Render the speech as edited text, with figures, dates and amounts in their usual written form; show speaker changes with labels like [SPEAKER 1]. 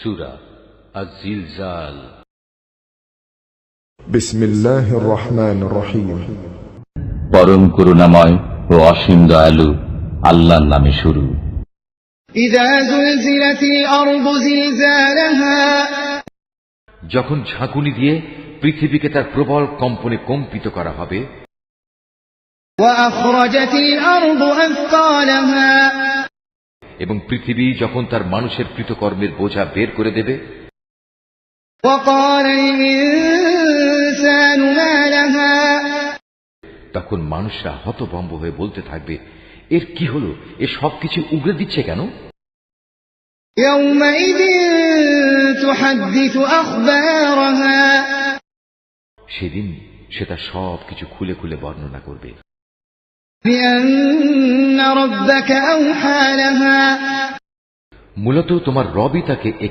[SPEAKER 1] সূরা আয-জিলজাল।
[SPEAKER 2] বিসমিল্লাহির রহমানির রহিম।
[SPEAKER 3] পরম করুণাময় ও অসীম দয়ালু আল্লাহর নামে শুরু।
[SPEAKER 4] ইযা যুলজিলাতিল আরদু জিলজালাহা,
[SPEAKER 1] যখন ঝাঁকুনি দিয়ে পৃথিবীকে তার প্রবল কম্পনে কম্পিত করা হবে।
[SPEAKER 4] ওয়া আখরাজাতিল আরদু আথকালাহা,
[SPEAKER 1] এবং পৃথিবী যখন তার মানুষের কৃতকর্মের বোঝা বের করে দেবে।
[SPEAKER 4] ওয়া ক্বালাল ইনসানু মা লাহা,
[SPEAKER 1] তখন মানুষরা হতভম্ব হয়ে বলতে থাকবে, এর কি হলো? এ সবকিছু উগরে দিচ্ছে কেন?
[SPEAKER 4] ইয়াওমাইযিন তুহাদ্দিসু আখবারাহা,
[SPEAKER 1] সেদিন সে তার সবকিছু খুলে খুলে বর্ণনা করবে।
[SPEAKER 4] বিআন্না রাব্বাকা আওহা লাহা,
[SPEAKER 1] মূলত তোমার রবই তাকে এ